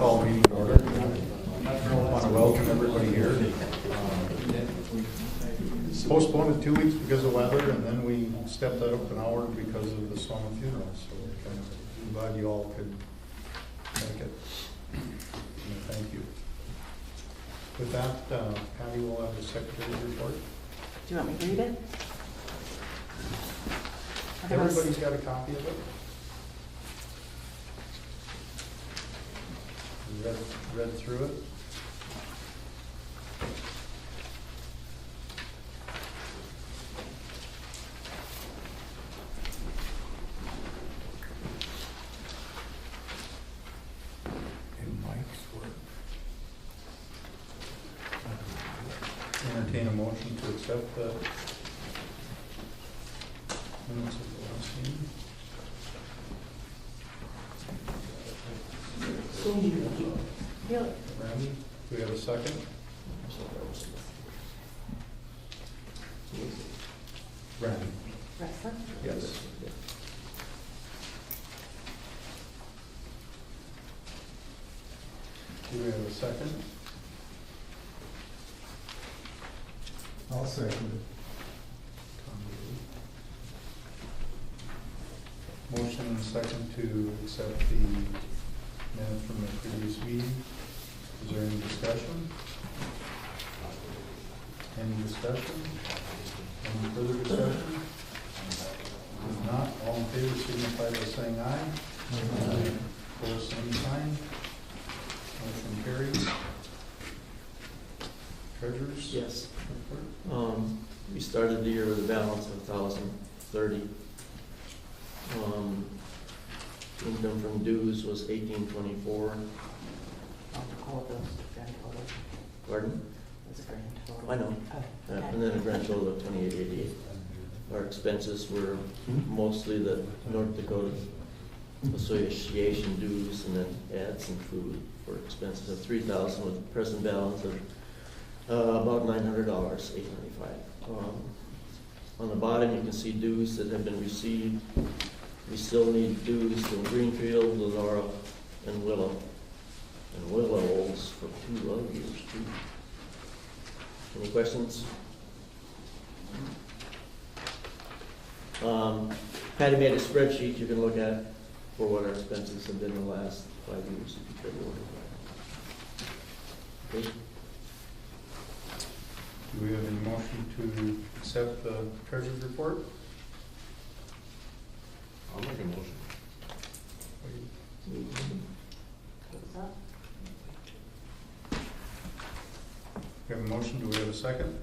Call meeting to order. I want to welcome everybody here. It's postponed 2 weeks because of weather, and then we stepped that up an hour because of the Soma funeral. So I'm glad you all could make it. And thank you. With that, Patty will have the secretary's report. Do you want me to read it? Everybody's got a copy of it? You read through it? Entertain a motion to accept the minutes of the last meeting. Randy, do we have a second? Randy? Wrestler? Yes. Do we have a second? I'll second it. Motion and second to accept the minutes from the previous meeting. Is there any discussion? Any discussion? Any further discussion? If not, all in favor signify by saying aye. Aye. Opposed, same sign. Motion carries. Treasurers? Yes. Report? We started the year with a balance of 1,030. Income from dues was 1,824. All of those grand total. Pardon? That's a grand total. I know. Oh, okay. And then a grand total of 2,888. Our expenses were mostly the North Dakota Association dues, and then add some food for expenses of $3,000 with a present balance of about $900, $895. On the bottom, you can see dues that have been received. We still need dues from Greenfield, Lenora, and Willow. And Willow's for 2 other years, too. Any questions? Patty made a spreadsheet you can look at for what our expenses have been in the last 5 years, if you care to look at that. Okay. Do we have any motion to accept the treasurer's report? I'll make a motion. What's up? We have a motion, do we have a second?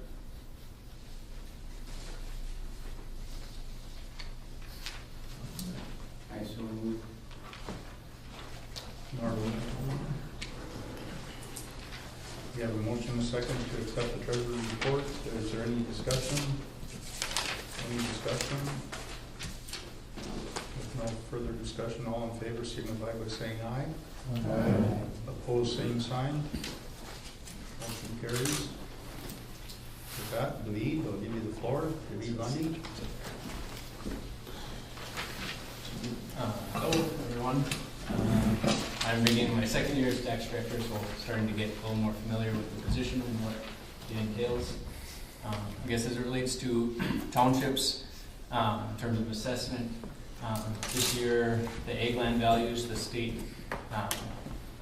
I so move. Marlene? We have a motion and a second to accept the treasurer's report. Is there any discussion? Any discussion? If no further discussion, all in favor signify by saying aye. Aye. Opposed, same sign. Motion carries. With that, Lee, I'll give you the floor. Lee Lundy. Hello, everyone. I'm beginning my second year as tax director, so starting to get a little more familiar with the position and what it entails. I guess as it relates to townships, in terms of assessment, this year the ag land values, the state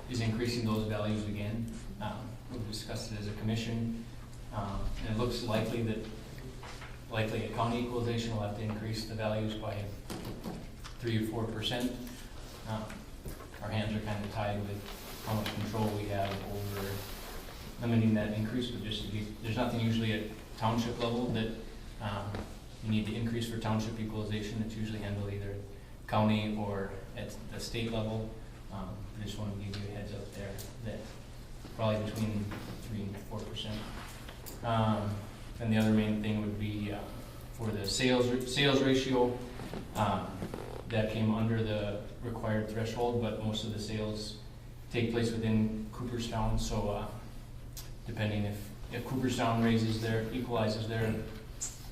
is increasing those values again. We've discussed it as a commission, and it looks likely that a county equalization will have to increase the values by 3 or 4%. Our hands are kind of tied with how much control we have over limiting that increase, but there's nothing usually at township level that you need to increase for township equalization. It's usually handled either county or at the state level. I just want to give you a heads up there that probably between 3 and 4%. And the other main thing would be for the sales ratio. That came under the required threshold, but most of the sales take place within Cooperstown. So depending if Cooperstown equalizes their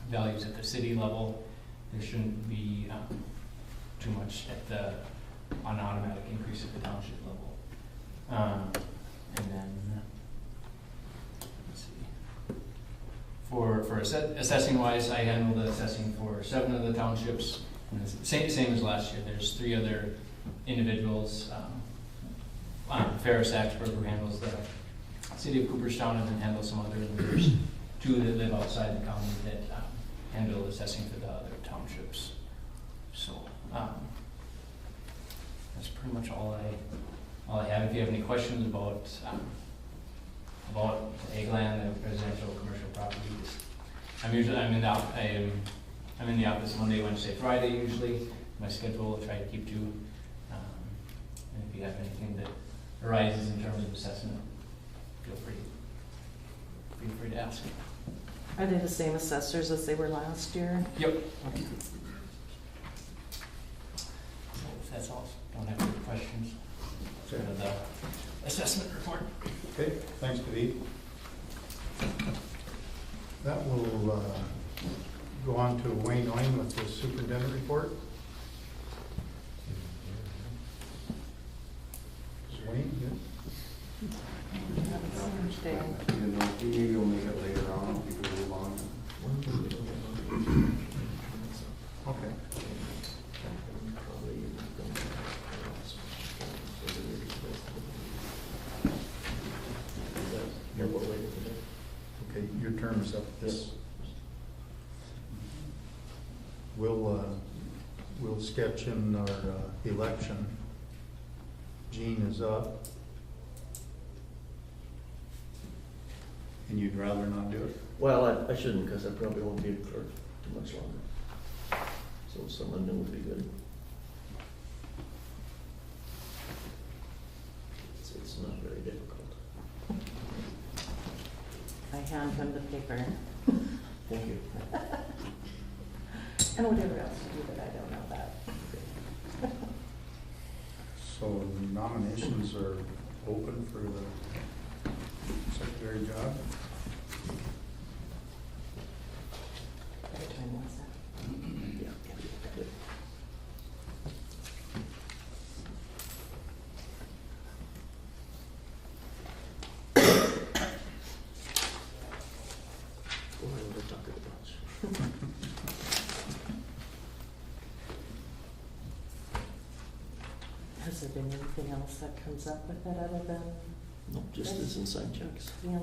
values at the city level, there shouldn't be too much at an automatic increase at the township level. And then, let's see. For assessing wise, I handle the assessing for 7 of the townships. And it's same as last year. There's 3 other individuals. Ferris Axberg, who handles the city of Cooperstown, and then handles some other. And there's 2 that live outside the county that handle assessing for the other townships. So that's pretty much all I have. If you have any questions about the ag land, the residential, commercial properties, I'm in the office Monday, Wednesday, Friday usually. My schedule, I try to keep to. And if you have anything that arises in terms of assessment, feel free to ask. Are they the same assessors as they were last year? Yep. So if that's all, don't have any questions. Sort of the assessment report. Okay, thanks, David. That will go on to Wayne Owen with the superintendent report. Is Wayne good? Maybe we'll make it later on, if we can move on. Okay. Okay, your term is up this. We'll sketch in our election. Jean is up. And you'd rather not do it? Well, I shouldn't, because I probably won't be for too much longer. So someone new would be good. It's not very difficult. I hand him the paper. Thank you. And whatever else you do that I don't know that. So nominations are open for the secretary job. What time was that? Yeah. Boy, we're talking about. Has there been anything else that comes up with it other than, No, just as inside checks. yeah?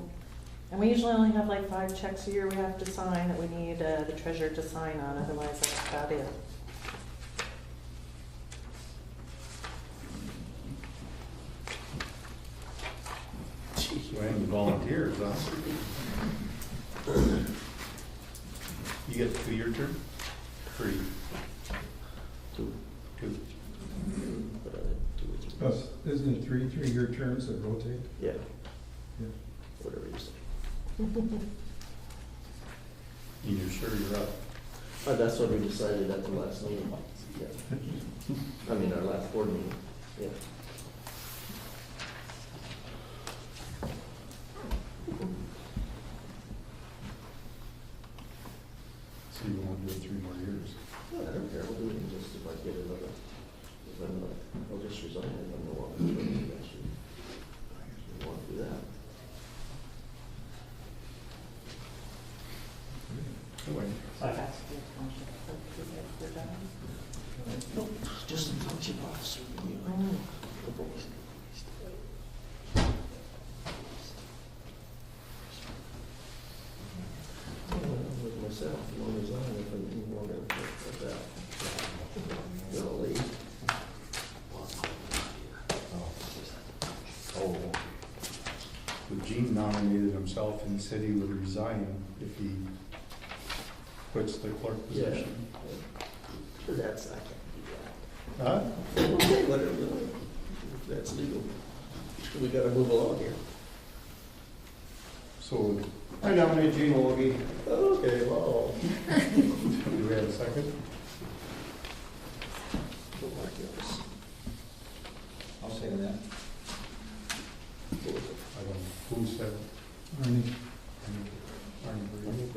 And we usually only have like 5 checks a year we have to sign that we need the treasurer to sign on, otherwise that's about it. Wayne volunteers, huh? You get the 2-year term? 3. 2. 2. But I did 2 or 3. Plus, isn't it 3 3-year terms that rotate? Yeah, Yeah. whatever you say. You're sure you're up? That's what we decided at the last meeting. Yeah. I mean, our last board meeting, yeah. So you won't do it 3 more years? I don't care, we'll do it in just if I get another, I'll just resign if I'm no longer doing it, actually. I want to do that. Anyway, So I've asked the township clerk to get their job. Nope, just a township officer. With myself, you want to resign if I'm in more than that. Gonna leave. oh. So Gene nominated himself and said he would resign if he quits the clerk position. That's, I can't do Huh? that. Okay, whatever, if that's legal. We gotta move along here. So, I nominate Gene Wolke. Okay, well. do we have a second? I'll say that. I don't know. Who said it? Arnie? Arnie Brady.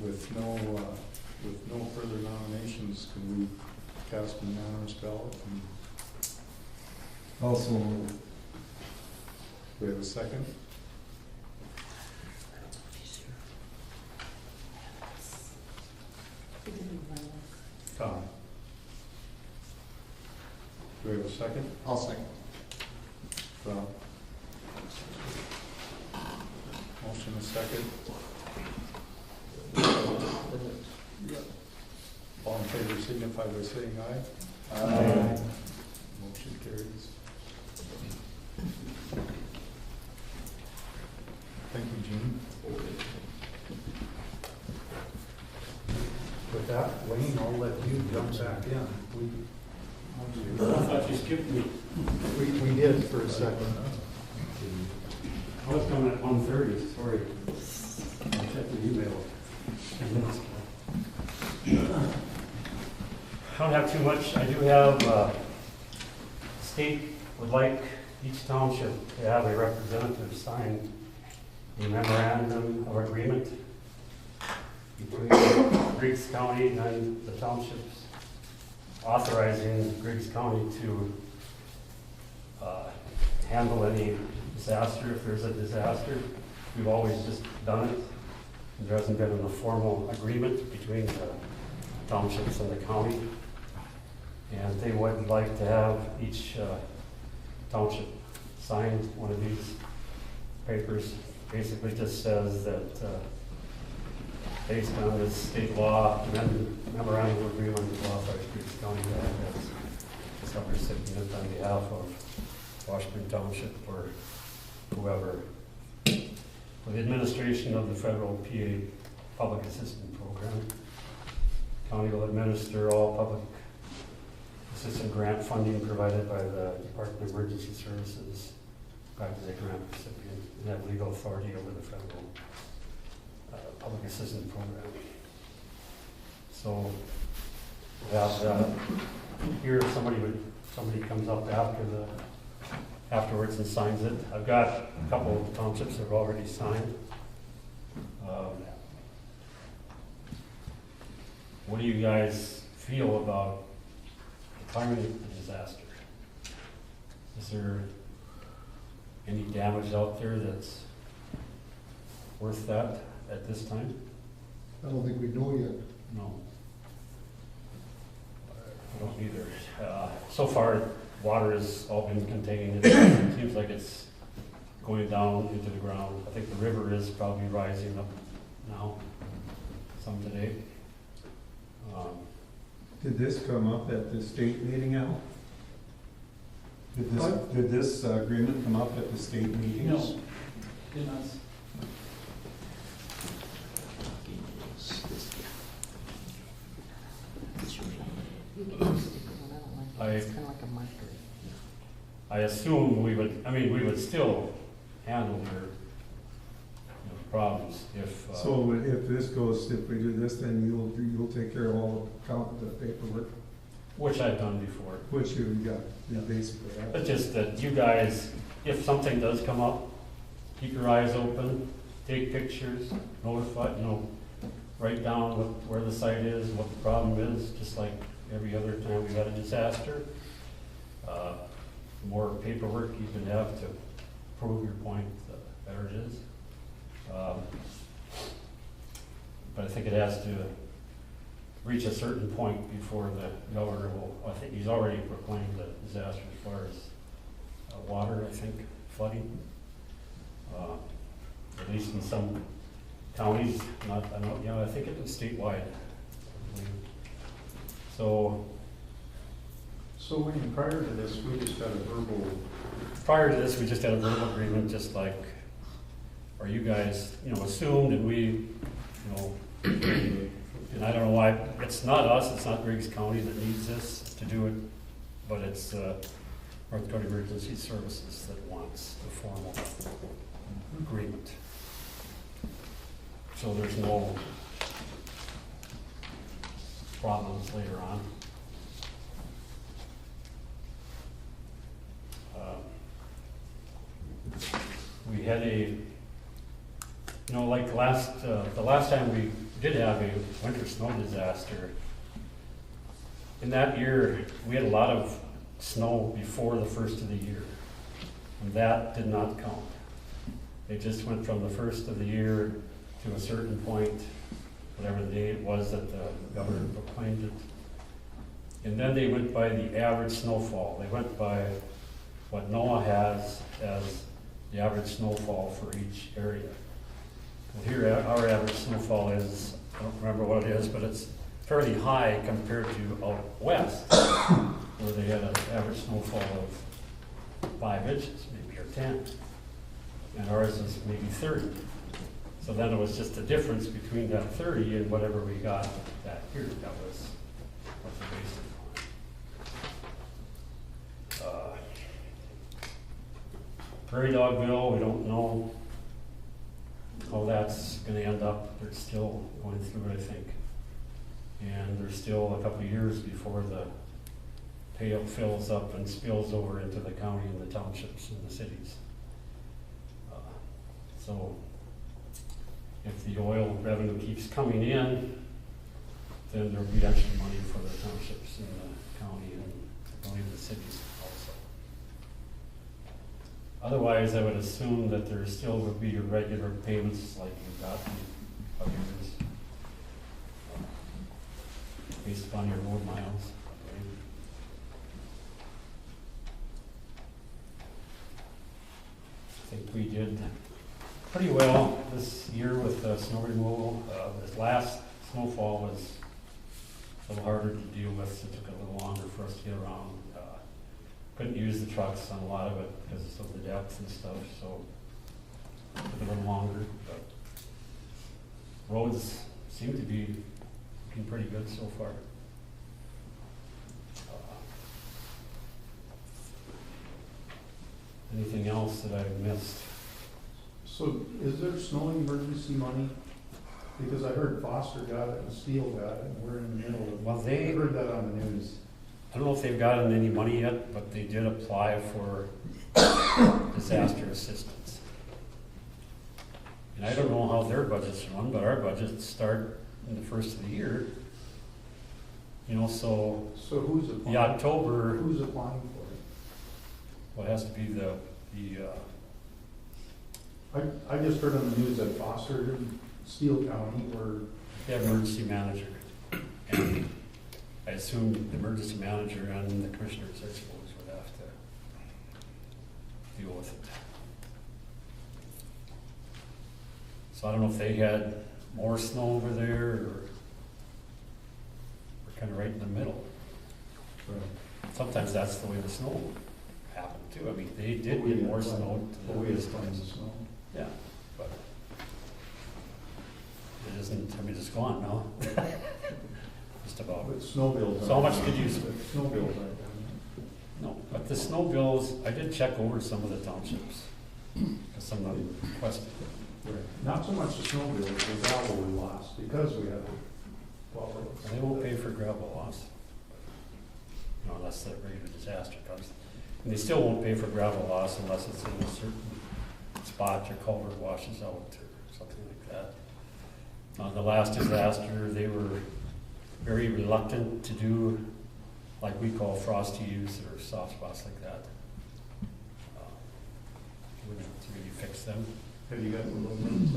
With no further nominations, can we cast an unanimous ballot. And Also, we have a second. Tom. Do we have a second? I'll second. Tom. Motion is second. All in favor signify by saying aye. Aye. Motion carries. Thank you, Gene. With that, Wayne, I'll let you jump back in. I thought you skipped me. We did for a second. I was coming at 1:30, sorry. I checked the email. I don't have too much. I do have, state would like each township to have a representative sign a memorandum of agreement between Griggs County and the townships, authorizing Griggs County to handle any disaster, if there's a disaster. We've always just done it. There hasn't been a formal agreement between the townships and the county. And they would like to have each township sign one of these papers. Basically just says that based on this state law, memorandum of agreement to authorize Griggs County to act as some recipient on behalf of Washburn Township or whoever for the administration of the federal PA Public Assistance Program. County will administer all public assistance grant funding provided by the Department of Emergency Services, act as a grant recipient, and have legal authority over the federal public assistance program. So we have here if somebody comes up afterwards and signs it. I've got a couple of townships that have already signed. What do you guys feel about declaring a disaster? Is there any damage out there that's worth that at this time? I don't think we know yet. No. I don't either. So far, water has all been contained. It seems like it's going down into the ground. I think the river is probably rising up now, some today. did this come up at the state meeting, Al? What? Did this agreement come up at the state meetings? No. Did not. It's kind of like a marker. I assume we would still handle their problems if. So if this goes, if we do this, then you'll take care of all the paperwork, Which I've done before. which you got, basically. But just that you guys, if something does come up, keep your eyes open, take pictures, notify, write down where the site is, what the problem is, just like every other time we've had a disaster. The more paperwork you can have to prove your point, the better it is. But I think it has to reach a certain point before the governor will, I think he's already proclaimed a disaster as far as water, I think, flooding. At least in some counties, I think it was statewide. I believe. So Wayne, prior to this, we just had a verbal. Prior to this, we just had a verbal agreement, just like, or you guys, assumed, and we, and I don't know why, it's not us, it's not Griggs County that needs this to do it, but it's North Dakota Emergency Services that wants the formal agreement. So there's no problems later on. We had like the last time we did have a winter snow disaster, in that year, we had a lot of snow before the first of the year. And that did not count. They just went from the first of the year to a certain point, whatever the day it was that the governor proclaimed it. And then they went by the average snowfall. They went by what NOAA has as the average snowfall for each area. Well, here, our average snowfall is, I don't remember what it is, but it's fairly high compared to out west, where they had an average snowfall of 5 inches, maybe, or 10. And ours is maybe 30. So then it was just the difference between that 30 and whatever we got that year. That was what the basis on. Prairie Dogville, we don't know how that's gonna end up. They're still going through it, I think. And there's still a couple of years before the payout fills up and spills over into the county and the townships and the cities. So if the oil revenue keeps coming in, then there'll be extra money for the townships and the county and I believe the cities also. Otherwise, I would assume that there still would be regular payments like you've got in other years, based upon your road miles. I think we did pretty well this year with snow removal. This last snowfall was a little harder to deal with. It took a little longer for us to get around. Couldn't use the trucks on a lot of it because of the depth and stuff, so it took a little longer. But roads seem to be looking pretty good so far. Anything else that I've missed? So is there snow emergency money? Because I heard Foster got it and Steele got it, and we're in the middle of, Well, I they, heard that on the news. I don't know if they've gotten any money yet, but they did apply for disaster assistance. And I don't know how their budgets run, but our budgets start in the first of the year. You know, so So who's applying? the October, Who's applying for it? well, it has to be the I just heard on the news that Foster and Steele County were, emergency manager. And I assume the emergency manager and the commissioners, I suppose, would have to deal with it. So I don't know if they had more snow over there, or we're kind of right in the middle. Sometimes that's the way the snow happened too. I mean, they did get more snow to the we latest applying times. the snow. Yeah, but it isn't, I mean, it's gone now. Just about. But snow bills. So how much did you- Snow bills aren't done No, but the snow bills, I did check over some of the townships, because some of them requested. yet. Not so much the snow bills, the gravel we lost because we had well, And they won't pay for gravel loss. You know, unless the regular disaster comes. And they still won't pay for gravel loss unless it's in a certain spot your culvert washes out or something like that. The last disaster, they were very reluctant to do like we call frosty use or soft spots like that. To really fix them. Have you got the low limits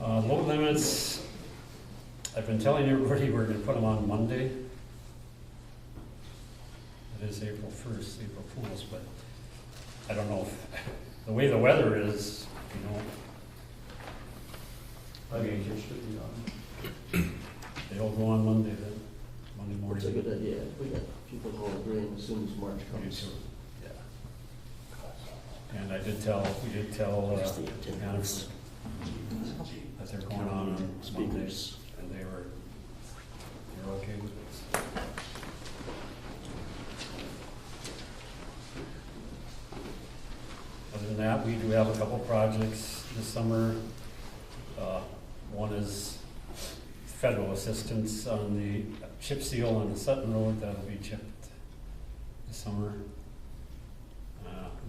on? Load limits, I've been telling everybody we're gonna put them on Monday. It is April 1st, April Fools, but I don't know if, the way the weather is, you know, I think it should be on. they all go on Monday then, Monday It's a morning. good idea. We got people hauling grain as soon as March comes. Yeah. And I did tell, we did tell, Just the attendance. Hannaford that they're going on Monday, Speakers. and they're okay with this. Other than that, we do have a couple projects this summer. One is federal assistance on the chip seal on the Sutton Road, that'll be chipped this summer.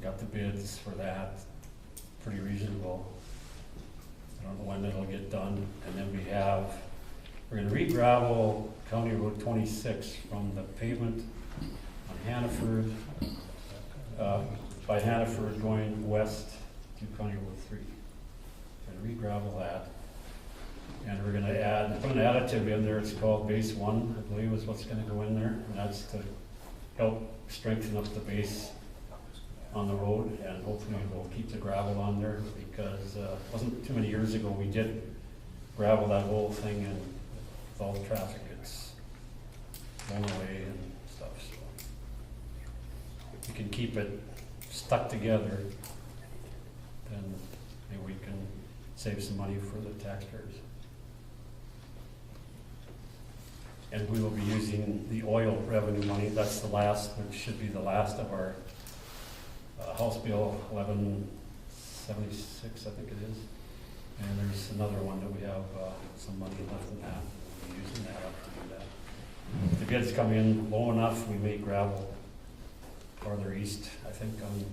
Got the bids for that, pretty reasonable. I don't know when it'll get done. And then we have we're gonna re-gravel County Road 26 from the pavement on Hannaford, by Hannaford going west to County Road 3. We're gonna re-gravel that. And we're gonna put an additive in there, it's called Base 1, I believe is what's gonna go in there. And that's to help strengthen up the base on the road, and hopefully we'll keep the gravel on there, because it wasn't too many years ago, we did gravel that whole thing, and with all the traffic, it's blown away and stuff, so. If we can keep it stuck together, then maybe we can save some money for the taxpayers. And we will be using the oil revenue money, that's the last, which should be the last of our House Bill 1176, I think it is. And there's another one that we have some money left in that. We'll be using that up to do that. If the bids come in low enough, we may gravel farther east, I think, on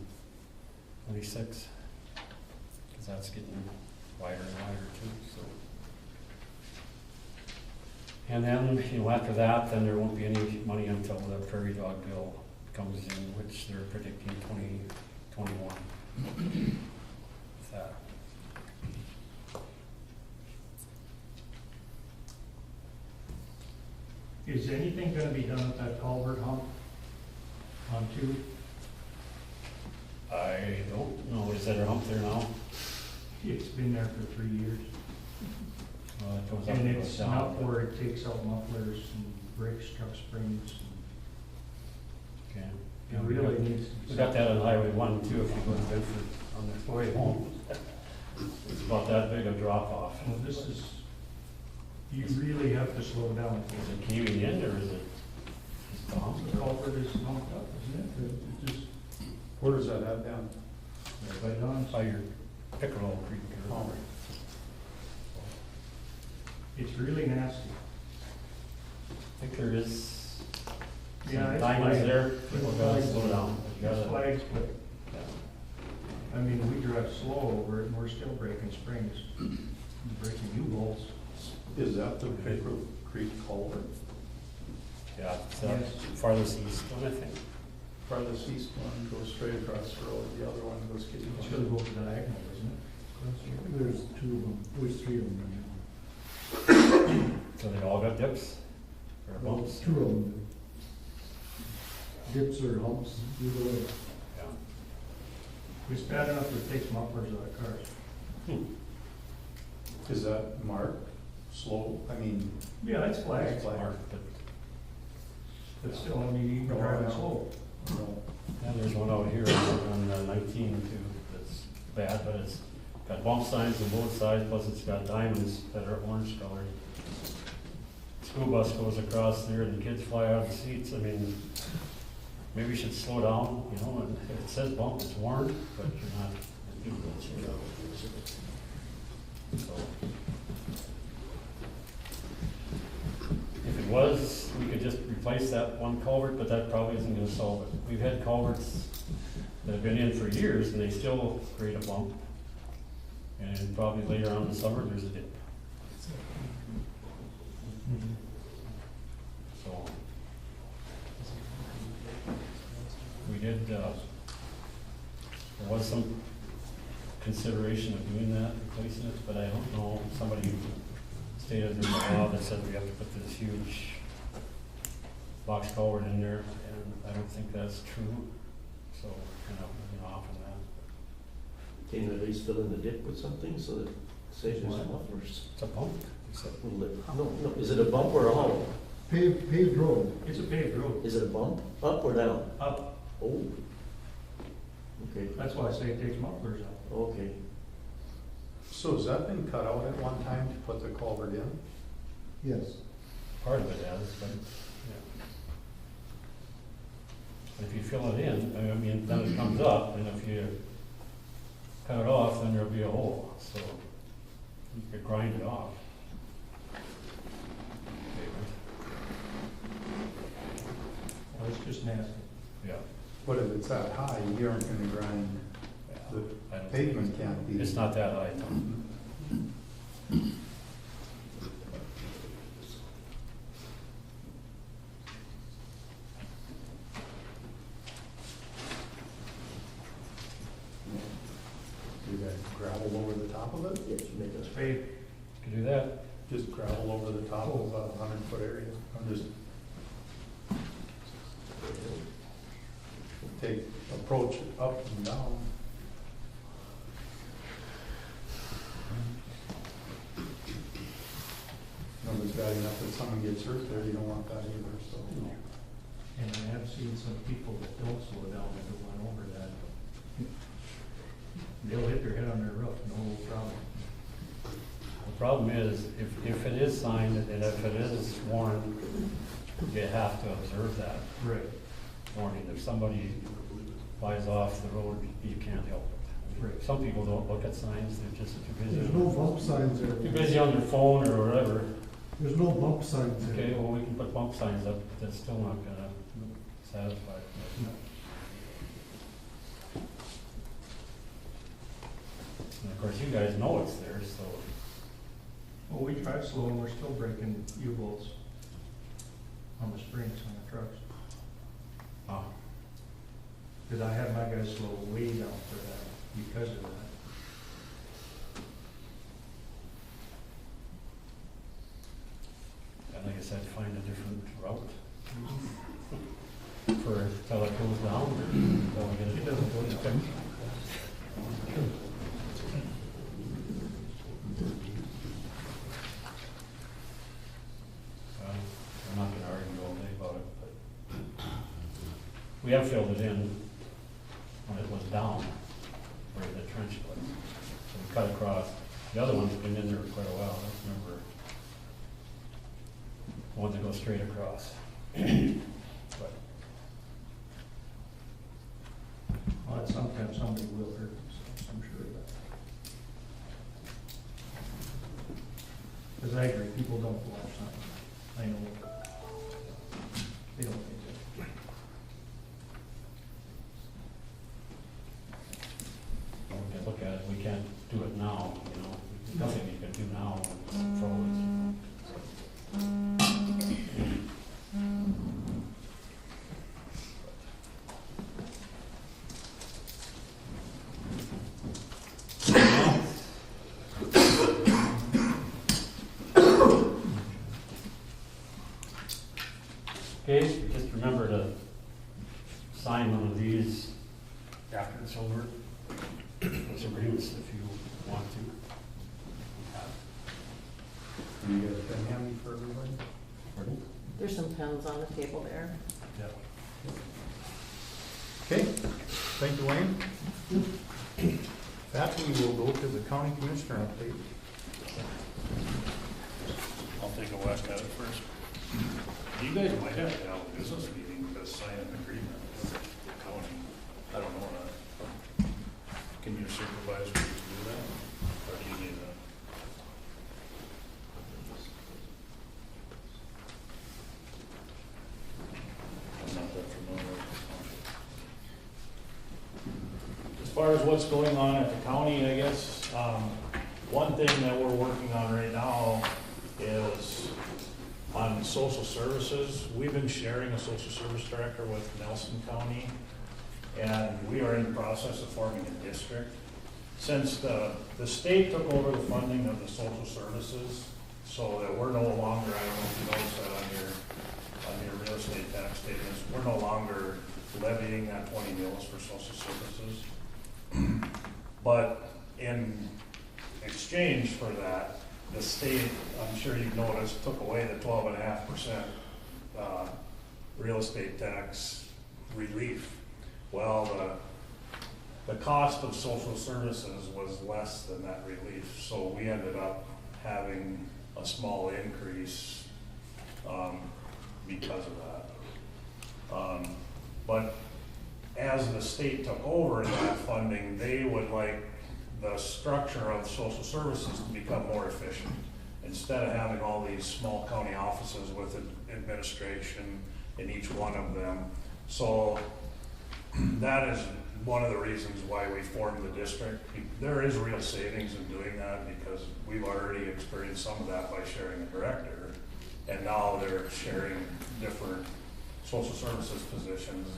26, because that's getting wider and wider too. So. And then, after that, then there won't be any money until the prairie dog bill comes in, which they're predicting 2021. With that. Is anything gonna be done with that culvert hump on 2? I don't know, is there a hump there now? It's been there for 3 years. It goes up And and goes it's down. not where it takes out mufflers and brakes, truck springs. Okay. It really needs. We got that on Highway 1 too, if you go to Bedford on the way home. It's about that big a drop off. Well, this is, you really have to slow down. Is it caving in or is it just the hump? The culvert is humped up, isn't it? It just, Where does that head down? right on. By your Pickerel Creek. Or, Oh. It's really nasty. I think there is Yeah, some it's diamonds flagged. there. People gotta slow down. You It's gotta- flags, but, yeah. I mean, we drive slow over it and we're still breaking springs, breaking U-bolts. Is that the Baker Creek culvert? Yeah, it's Yes. farthest east one, I think. Farthest east one goes straight across the road, the other one goes getting. It's gonna go diagonal, isn't it? There's 2 of them, there's 3 of them right So they all got dips or now. bumps? 2 of them. Dips or humps, either way. Yeah. It's bad enough it takes mufflers out of cars. Is that marked slow? I mean, Yeah, it's flagged, Flag. Mark, but but still, I mean, you can drive it slow. no. yeah, there's one out here on 19 too that's bad, but it's got bump signs on both sides, plus it's got diamonds that are orange colored. School bus goes across there and the kids fly out of the seats. I mean, maybe we should slow down, and if it says bump, it's warned, but you're not. So. If it was, we could just replace that one culvert, but that probably isn't gonna solve it. We've had culverts that have been in for years and they still create a bump. And probably later on in the summer, there's a dip. So. We did, there was some consideration of doing that, replacing it, but I don't know, somebody stated in the law that said we have to put this huge box culvert in there, and I don't think that's true, so we're kind of moving off on that. Can you at least fill in the dip with something so that it saves you some mufflers? It's a bump, he said. No, is it a bump or a hollow? Paved road. It's a paved road. Is it a bump, up or down? Up, Oh. Okay, that's why I say it takes mufflers out. okay. So has that been cut out at one time to put the culvert in? Yes. Part of it has, but, yeah. But if you fill it in, I mean, then it comes up, and if you cut it off, then there'll be a hole, so you could grind it off. Well, it's just nasty. Yeah. But if it's that high, you aren't gonna grind, the I don't think pavement can't be. It's not that high, Tom. gravel over the top of it? Yes, you make It's a, paved. Could do that. Just gravel over the top of a 100-foot area? I'm just approach it up and down. No, it's bad enough that someone gets hurt there, you don't want that either, so. And I have seen some people that don't slow down and go on over that. They'll hit their head on their roof, no problem. The problem is, if it is signed and if it is warned, you have to observe that Right. warning. If somebody flies off the road, you can't help it. Right. Some people don't look at signs, they're just too busy. There's no bump signs there. Too busy on their phone or whatever. There's no bump signs there. Okay, well, we can put bump signs up, but that's still not gonna satisfy. And of course, you guys know it's there, so. Well, we drive slow and we're still breaking U-bolts on the springs on the trucks. Ah, Cause I had my guys slow way down for that, because of that. and like I said, find a different route for, till it goes down, or till we get It it. doesn't go down. Well, I'm not gonna argue all day about it, but we have filled it in when it was down, where the trench was. So we cut across. The other one's been in there for quite a while, I don't remember. The ones that go straight across. But Well, sometimes somebody will hurt themselves, I'm sure of that. Cause I agree, people don't watch signs. I know. They don't think that. when we can look at it, we can't do it now, you know, there's nothing you can do now when control is. Okay, just remember to sign one of these after it's over. Those agreements if you want to. Do you guys been handy for everybody? Pardon? There's some pens on the table there. Yeah. Okay, thank you, Wayne. That we will go to the county commissioner update. I'll take a whack at it first. You guys might have to have a business meeting to sign an agreement with the county. I don't know that. Can your supervisor do that? Or do you need that? I'm not that familiar with the township. As far as what's going on at the county, I guess, one thing that we're working on right now is on social services. We've been sharing a social service director with Nelson County, and we are in the process of forming a district. Since the state took over the funding of the social services, so that we're no longer, I don't know if you noticed that on your real estate tax statements, we're no longer levying that 20 mills for social services. But in exchange for that, the state, I'm sure you've noticed, took away the 12.5% real estate tax relief. Well, the cost of social services was less than that relief, so we ended up having a small increase because of that. But as the state took over that funding, they would like the structure of social services to become more efficient. Instead of having all these small county offices with administration in each one of them. So that is one of the reasons why we formed the district. There is real savings in doing that because we've already experienced some of that by sharing a director. And now they're sharing different social services positions.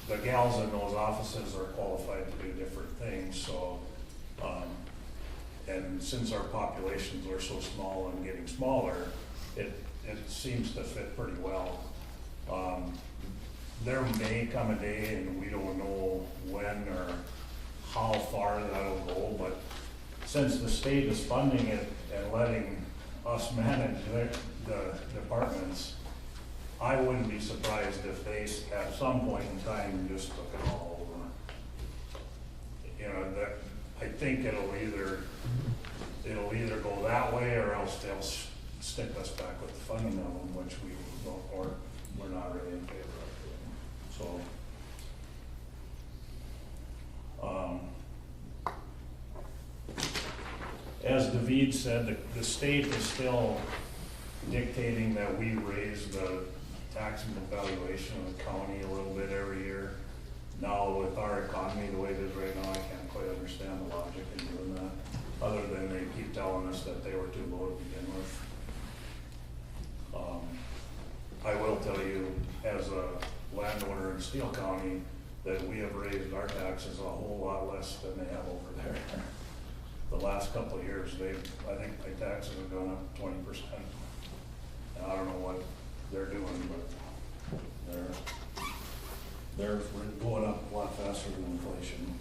The gals in those offices are qualified to do different things, so And since our populations are so small and getting smaller, it seems to fit pretty well. There may come a day, and we don't know when or how far that'll go, but since the state is funding it and letting us manage the departments, I wouldn't be surprised if they at some point in time just took it all over. You know, that, I think it'll either go that way, or else they'll stick us back with the funding of them, which we don't, or we're not really in favor of doing. So, as David said, the state is still dictating that we raise the taxable valuation of the county a little bit every year. Now, with our economy the way it is right now, I can't quite understand the logic in doing that, other than they keep telling us that they were too low to begin with. I will tell you, as a landowner in Steele County, that we have raised our taxes a whole lot less than they have over there. The last couple of years, I think my taxes have gone up 20%. I don't know what they're doing, but they're going up a lot faster than inflation.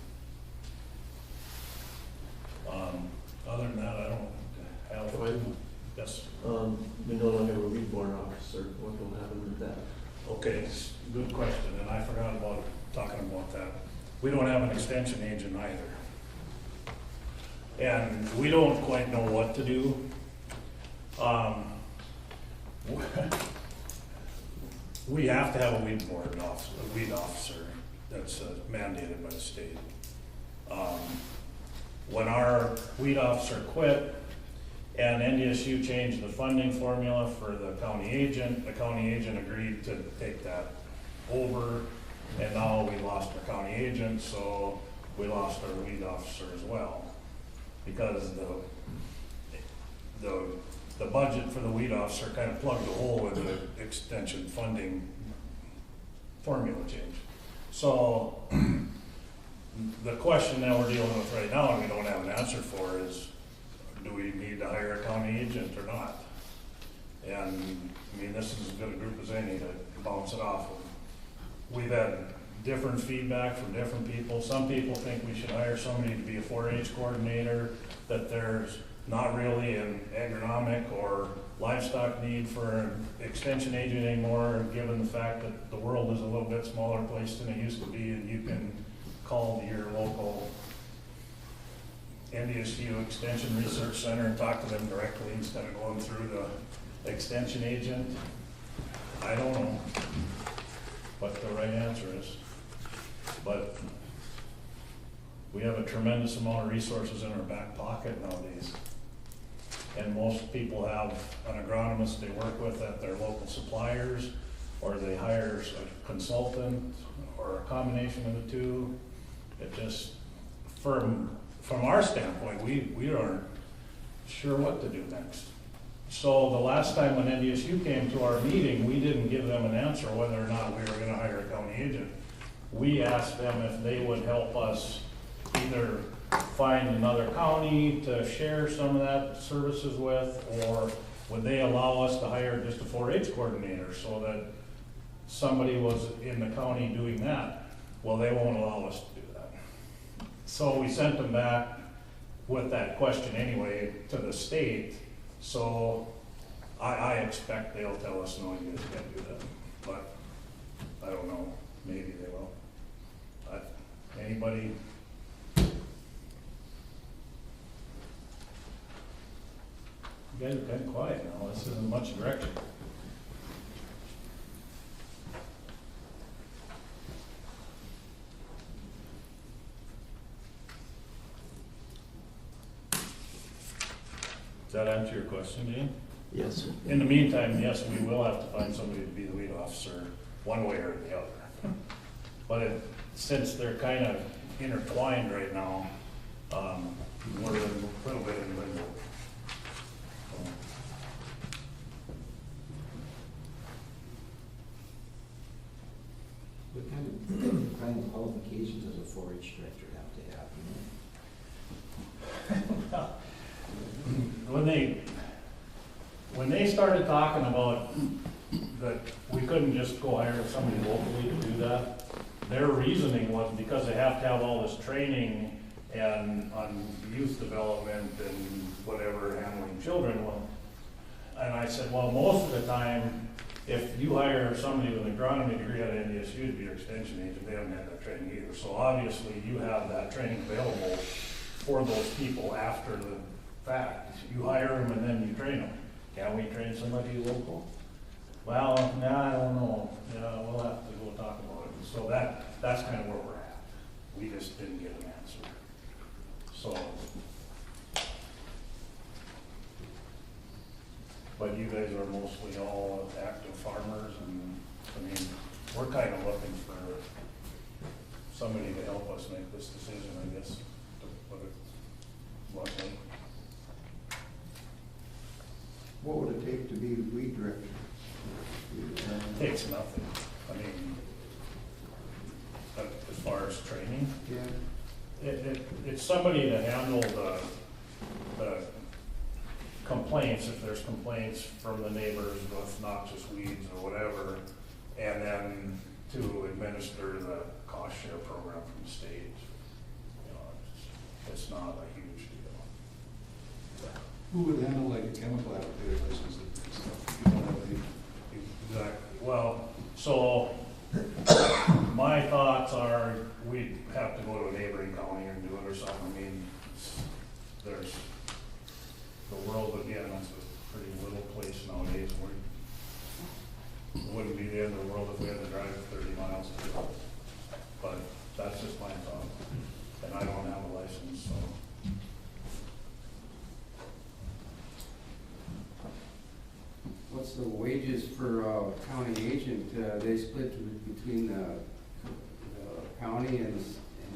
Other than that, I don't have. Fine. Yes. We no longer have a reborn officer. What will happen with that? Okay, good question, and I forgot about talking about that. We don't have an extension agent either. And we don't quite know what to do. We have to have a weed officer that's mandated by the state. When our weed officer quit and NDSU changed the funding formula for the county agent agreed to take that over, and now we lost our county agent, so we lost our weed officer as well. Because the budget for the weed officer kind of plugged a hole in the extension funding formula change. So the question that we're dealing with right now, and we don't have an answer for, is do we need to hire a county agent or not? And I mean, this is as good a group as any to bounce it off of. We've had different feedback from different people. Some people think we should hire somebody to be a 4-H coordinator, that there's not really an agronomic or livestock need for an extension agent anymore, given the fact that the world is a little bit smaller place than it used to be, and you can call your local NDSU Extension Research Center and talk to them directly instead of going through the extension agent. I don't know what the right answer is, but we have a tremendous amount of resources in our back pocket nowadays. And most people have an agronomist they work with at their local suppliers, or they hire a consultant, or a combination of the two. It just, from our standpoint, we aren't sure what to do next. So the last time when NDSU came to our meeting, we didn't give them an answer whether or not we were gonna hire a county agent. We asked them if they would help us either find another county to share some of that services with, or would they allow us to hire just a 4-H coordinator so that somebody was in the county doing that. Well, they won't allow us to do that. So we sent them back with that question anyway to the state. So I expect they'll tell us, no, you guys can't do that. But I don't know, maybe they will. Anybody? You guys are kind of quiet now. This isn't much direction. Does that answer your question, Dean? Yes. In the meantime, yes, we will have to find somebody to be the lead officer, one way or the other. But since they're kind of intertwined right now, we're in a little bit in limbo. What kind of qualifications does a 4-H director have to have, you know? When they started talking about that we couldn't just go hire somebody locally to do that, their reasoning was because they have to have all this training and on youth development and whatever, handling children. Well, and I said, well, most of the time, if you hire somebody with an agronomy degree at NDSU to be your extension agent, they haven't had that training either. So obviously, you have that training available for those people after the fact. You hire them and then you train them. Can we train somebody local? Well, nah, I don't know. Yeah, we'll have to go talk about it. So that's kind of where we're at. We just didn't get an answer. So, but you guys are mostly all active farmers, and I mean, we're kind of looking for somebody to help us make this decision, I guess, to put it bluntly. What would it take to be weed director? Takes nothing. I mean, as far as training, Yeah. it's somebody to handle the complaints, if there's complaints from the neighbors with noxious weeds or whatever, and then to administer the cost share program from the state. You know, it's not a huge deal. Who would handle like a chemical applicator license and stuff? You don't have any. Exactly. Well, so my thoughts are we'd have to go to a neighboring county and do it or something. I mean, there's the world, again, it's a pretty little place nowadays. It wouldn't be the end of the world if we had to drive 30 miles to do it. But that's just my thought. And I don't have a license, so. What's the wages for county agent? They split between the county and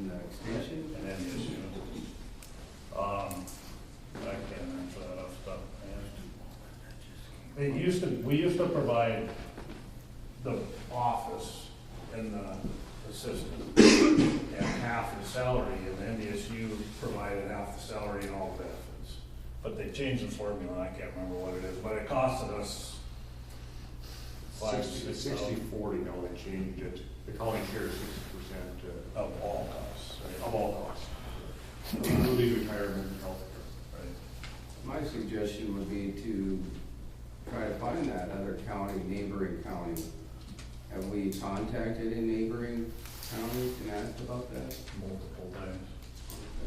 the extension? And then the issue. I can't answer that off the top of my head. We used to provide the office and the assistant and half the salary, and then the NDSU provided half the salary and all the benefits. But they changed the formula, and I can't remember what it is, but it costed us 60/40 now they changed it. The county shares 60% of all costs, right? of all costs, including retirement and health care. Right. My suggestion would be to try to find that other county, neighboring county. Have we contacted a neighboring county and asked about that? Multiple times.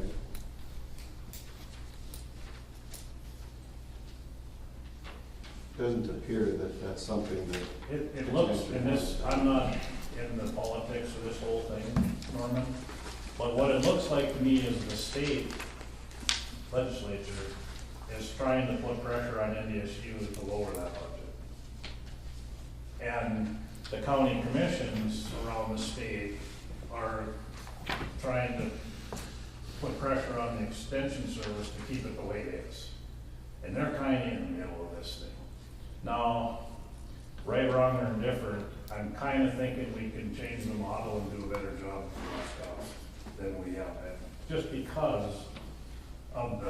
Okay. Doesn't appear that that's something that. It looks, in this, I'm not in the politics of this whole thing, Norman, but what it looks like to me is the state legislature is trying to put pressure on NDSU to lower that budget. And the county commissions around the state are trying to put pressure on the extension service to keep it the way it is. And they're kind of in the middle of this thing. Now, right, wrong, or indifferent, I'm kind of thinking we can change the model and do a better job for less cost than we have had, just because of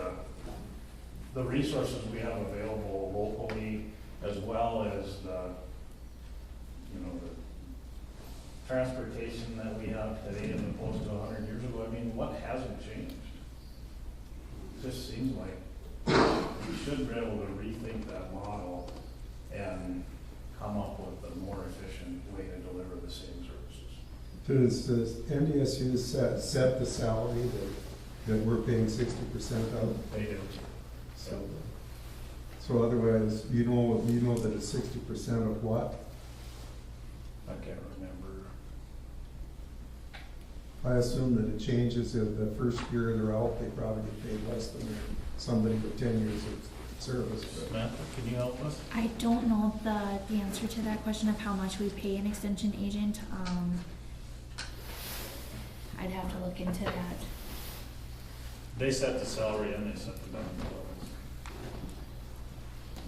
the resources we have available locally, as well as the transportation that we have today as opposed to 100 years ago. I mean, what hasn't changed? It just seems like we should be able to rethink that model and come up with a more efficient way to deliver the same services. Does NDSU set the salary that we're paying 60% of? They do. So otherwise, you know that it's 60% of what? I can't remember. I assume that it changes if the first year they're out, they probably get paid less than somebody with 10 years of service. But Samantha, can you help us? I don't know the answer to that question of how much we pay an extension agent. I'd have to look into that. They set the salary and they set the benefit levels.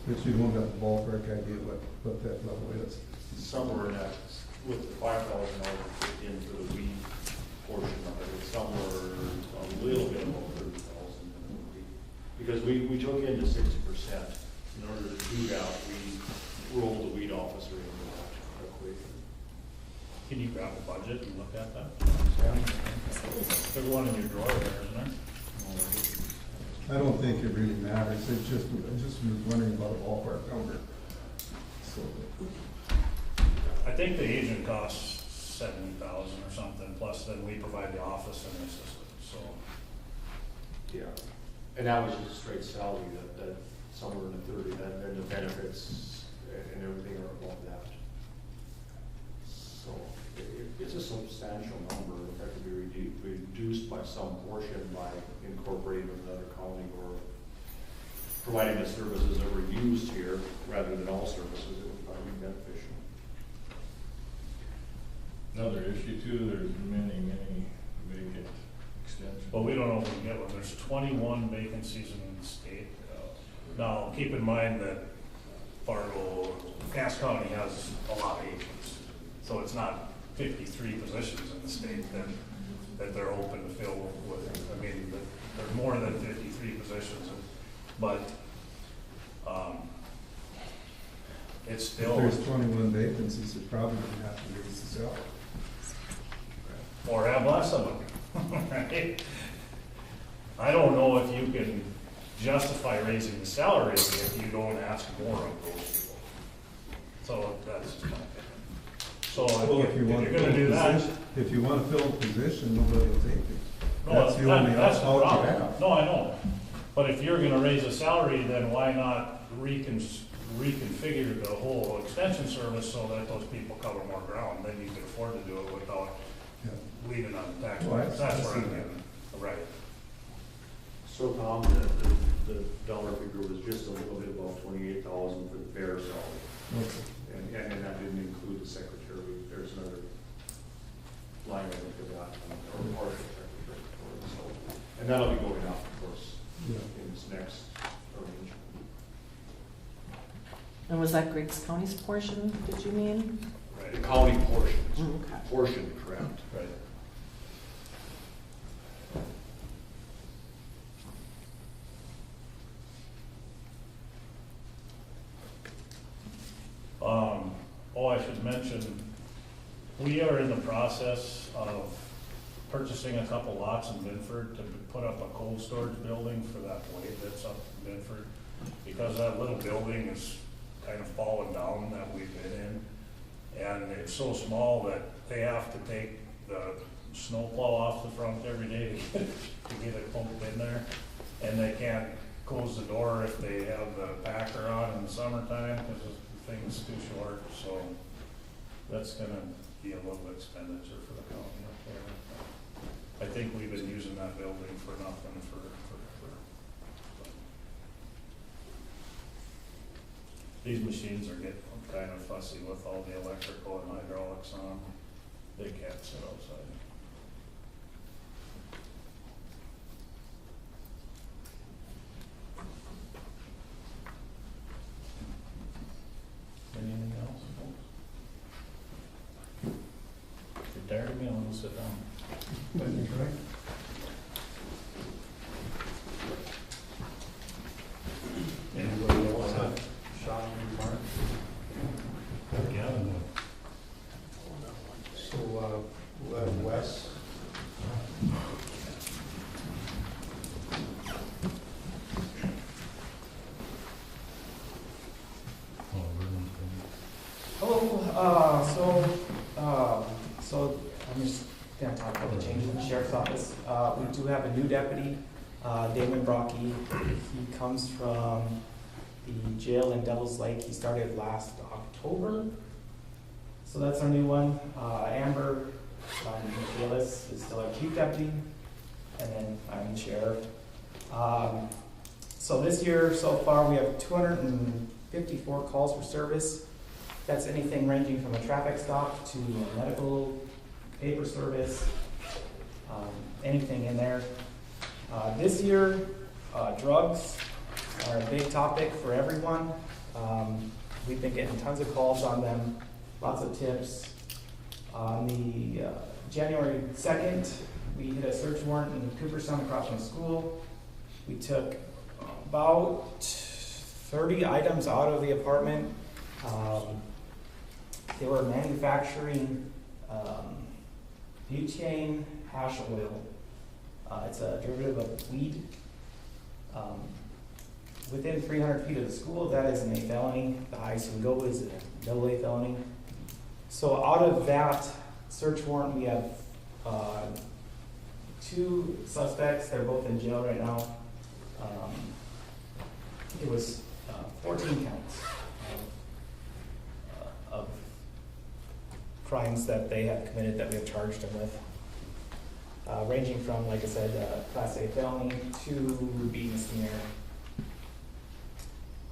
But you don't have the ballpark idea what that level is. Somewhere in that, with the $5,000 into the weed portion of it, it's somewhere a little bit over $30,000. because we took into 60%. In order to do that, we rolled the weed officer into that equation. Can you grab a budget and look at that? There's one in your drawer there, isn't there? I don't think it really matters, it's just, I just was wondering about a ballpark number. So, I think the agent costs $70,000 or something, plus then we provide the office and the assistant, so. Yeah. And that was just a straight salary, that somewhere in the 30, then the benefits and everything are above that. So it's a substantial number that could be reduced by some portion by incorporating with another county or providing the services that were used here rather than all services. It would probably be beneficial. Another issue too, there's many vacant extensions. But we don't know if we can get one. There's 21 vacancies in the state. Now, keep in mind that Fargo, Cass County has a lot of agents. So it's not 53 positions in the state that they're open to fill with. I mean, there's more than 53 positions, but it's still. if there's 21 vacancies, you probably would have to raise the salary. Or have less of them, right? I don't know if you can justify raising the salary if you don't ask more of those people. So that's just my opinion. So Well, if if you want you're to gonna fill do a that. position, if you want to fill a position, nobody will take it. No, That's the only that's the out you problem. have. No, I know. But if you're gonna raise the salary, then why not reconfigure the whole extension service so that those people cover more ground? Then you can afford to do it without Yeah. leaving on the tax. Well, That's where I'm see that. getting, right. So Tom, the dollar figure was just a little bit above 28,000 for the fair salary. Okay. And that didn't include the secretary. There's another line item for that, or partial secretary. So, and that'll be going up, of course, Yeah. in this next arrangement. And was that Griggs County's portion, did you mean? Right. The county portions, Okay. portion, correct. Right. I should mention, we are in the process of purchasing a couple lots in Binford to put up a cold storage building for that blade that's up in Binford. Because that little building is kind of fallen down that we've been in. And it's so small that they have to take the snowplow off the front every day to get it pumped in there. And they can't close the door if they have the packer on in the summertime because the thing's too short. So that's gonna be a little expenditure for the county up there. I think we've been using that building for nothing for these machines are getting kind of fussy with all the electrical and hydraulics on them. They can't sit outside. Anything else, folks? If you're tired of me, I'll go sit down. Thank you, Greg. Anybody else have Sean and Mark? Gavin? So, we'll have Wes. Hello, so I'm just gonna talk about the changes in the sheriff's office. We do have a new deputy, Damon Brocky. He comes from the jail in Devil's Lake. He started last October. So that's our new one. Amber Michaelis is still our chief deputy, and then I'm the sheriff. So this year, so far, we have 254 calls for service. That's anything ranging from a traffic stop to a medical paper service, anything in there. This year, drugs are a big topic for everyone. We've been getting tons of calls on them, lots of tips. On the January 2nd, we hit a search warrant in Cooperstown across from school. We took about 30 items out of the apartment. They were manufacturing butane hash oil. It's a derivative of weed. Within 300 feet of the school, that is a felony. The highest you can go is a AA felony. So out of that search warrant, we have 2 suspects. They're both in jail right now. It was 14 counts of crimes that they have committed that we have charged them with. Ranging from, like I said, Class A felony to being misdemeanor.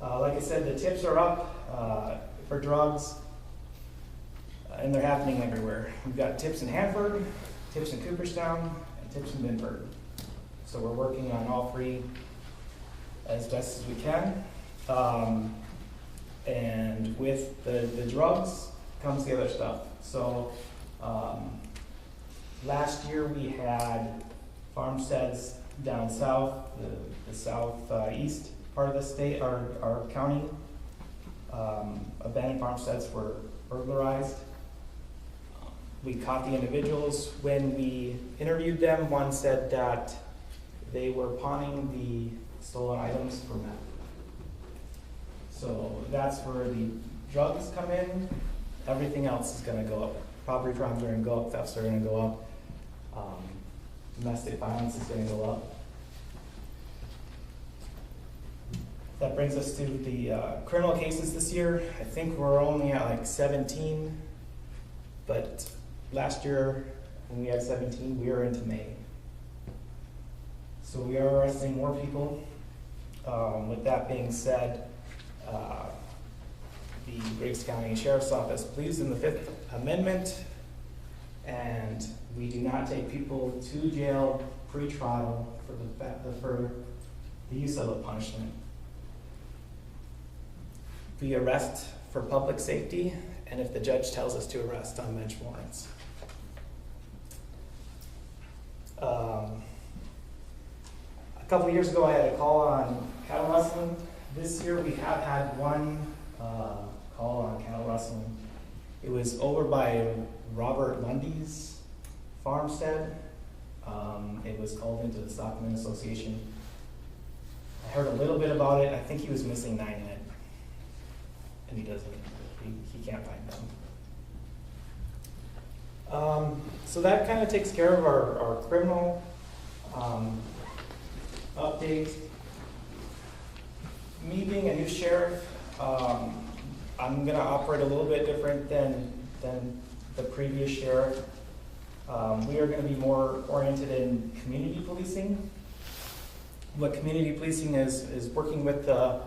Like I said, the tips are up for drugs, and they're happening everywhere. We've got tips in Hanford, tips in Cooperstown, and tips in Binford. So we're working on all 3 as best as we can. And with the drugs comes the other stuff. So last year we had farmsteads down south, the southeast part of the state, our county. Abandoned farmsteads were burglarized. We caught the individuals. When we interviewed them, one said that they were pawning the stolen items for meth. So that's where the drugs come in. Everything else is going to go up. Property crimes are going to go up. Thefts are going to go up. Domestic violence is going to go up. That brings us to the criminal cases this year. I think we're only at like 17, but last year when we had 17, we were into May. So we are arresting more people. With that being said, the Griggs County Sheriff's Office believes in the 5th Amendment, and we do not take people to jail pre-trial for the use of a punishment. We arrest for public safety, and if the judge tells us to arrest on bench warrants. A couple of years ago, I had a call on cattle rustling. This year, we have had one call on cattle rustling. It was over by Robert Lundy's farmstead. It was called into the Stockman Association. I heard a little bit about it. I think he was missing 9 head, and he can't find them. So that kind of takes care of our criminal update. Me being a new sheriff, I'm going to operate a little bit different than the previous sheriff. We are going to be more oriented in community policing. What community policing is working with the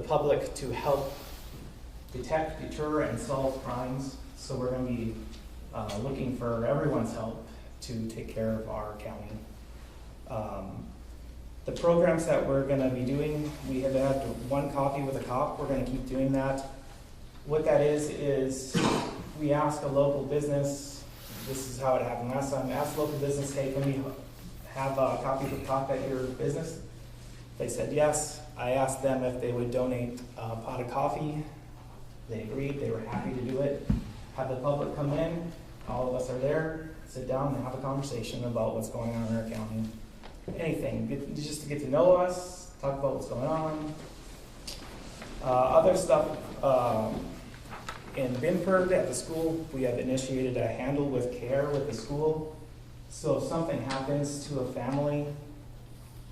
public to help detect, deter, and solve crimes. So we're going to be looking for everyone's help to take care of our county. The programs that we're going to be doing, we have had one coffee with a cop. We're going to keep doing that. What that is we ask a local business, this is how it happened last time, ask a local business, hey, can we have a coffee with a cop at your business? They said yes. I asked them if they would donate a pot of coffee. They agreed. They were happy to do it. Have the public come in. All of us are there. Sit down and have a conversation about what's going on in our county. Anything, just to get to know us, talk about what's going on. Other stuff, in Binford at the school, we have initiated a handle with care with the school. So if something happens to a family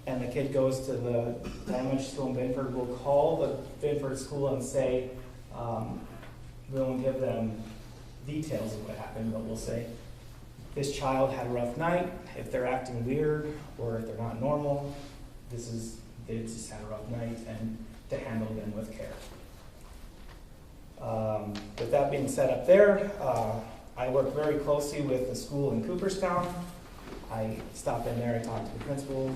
and the kid goes to the damaged school in Binford, we'll call the Binford school and say, we won't give them details of what happened, but we'll say, this child had a rough night. If they're acting weird or if they're not normal, they just had a rough night, and to handle them with care. With that being said up there, I work very closely with the school in Cooperstown. I stop in there and talk to the principal,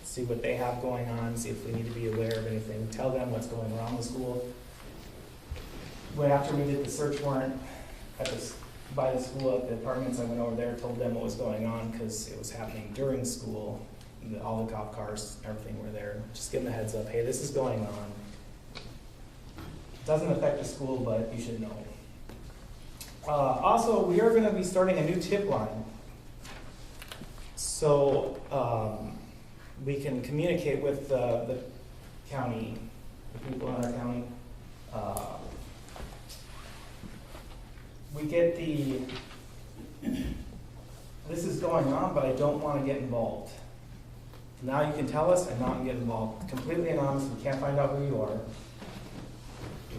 see what they have going on, see if we need to be aware of anything, tell them what's going around the school. After we did the search warrant by the school at the apartments, I went over there, told them what was going on because it was happening during school, all the cop cars, everything were there. Just give them a heads up, hey, this is going on. Doesn't affect the school, but you should know. Also, we are gonna be starting a new tip line. So, we can communicate with the county, the people in our county. We get this is going on, but I don't want to get involved. Now you can tell us and not get involved. Completely anonymous, we can't find out who you are.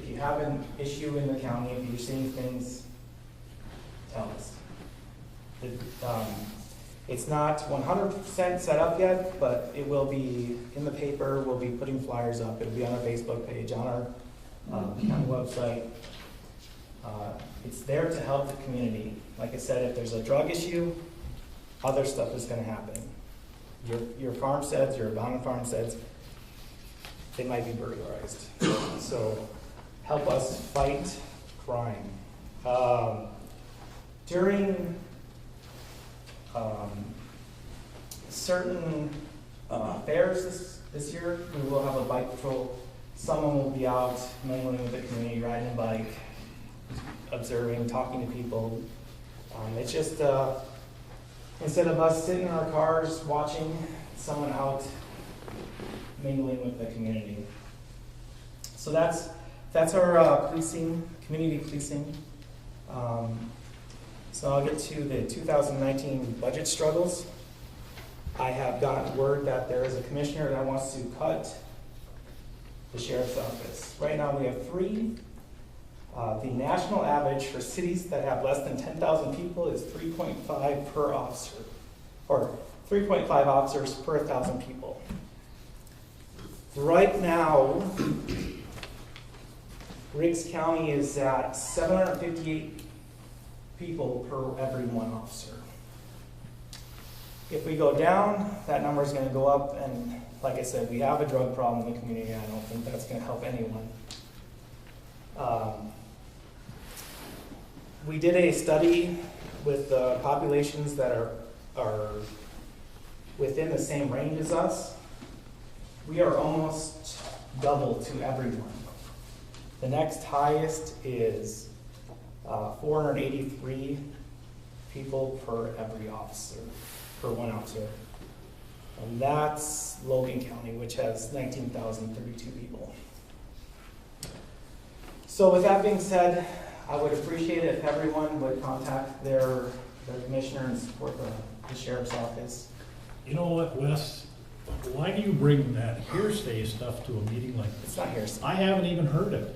If you have an issue in the county, if you're seeing things, tell us. It's not 100% set up yet, but it will be in the paper. We'll be putting flyers up. It'll be on our Facebook page, on our county website. It's there to help the community. Like I said, if there's a drug issue, other stuff is going to happen. Your farmsteads, your abandoned farmsteads, they might be burglarized. So help us fight crime. During certain fairs this year, we will have a bike patrol. Someone will be out mingling with the community, riding a bike, observing, talking to people. It's just instead of us sitting in our cars watching, someone out mingling with the community. So that's our policing, community policing. So I'll get to the 2019 budget struggles. I have gotten word that there is a commissioner that wants to cut the sheriff's office. Right now we have 3. The national average for cities that have less than 10,000 people is 3.5 per officer, or 3.5 officers per 1,000 people. Right now, Griggs County is at 758 people per every 1 officer. If we go down, that number is going to go up, and like I said, we have a drug problem in the community, and I don't think that's going to help anyone. We did a study with populations that are within the same range as us. We are almost double to everyone. The next highest is 483 people per every officer, per 1 officer. And that's Logan County, which has 19,032 people. So with that being said, I would appreciate it if everyone would contact their commissioner and support the sheriff's office. You know what, Wes? Why do you bring that hearsay stuff to a meeting like this? It's not hearsay. I haven't even heard it.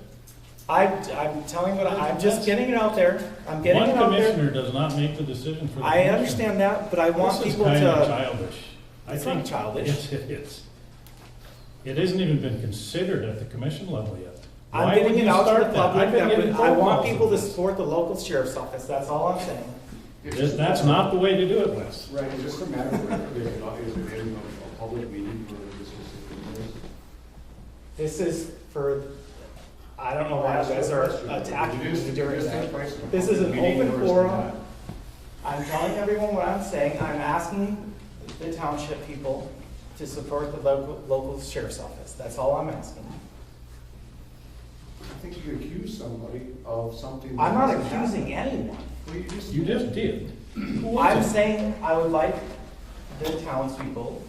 I'm telling what I'm just getting it out there. I'm getting it out there. One commissioner does not make the decision for the I commission. understand that, but I want people to. This is kind of childish. It's not childish. Yes, it is. It hasn't even been considered at the commission level yet. I'm Why getting would it you out to start the that? public. I've been getting I phone want calls people on to this. support the local sheriff's office. That's all I'm saying. That's not the way to do it, Wes. Right, it's just a matter of record, is it in a public meeting for this specific purpose? This is for, I don't know why you guys are attacking me during that. This is an open forum. I'm telling everyone what I'm saying. I'm asking the township people to support the local sheriff's office. That's all I'm asking. I think you accuse somebody of something. I'm not accusing anyone. Well, You just did. Who was I'm it? saying I would like the townspeople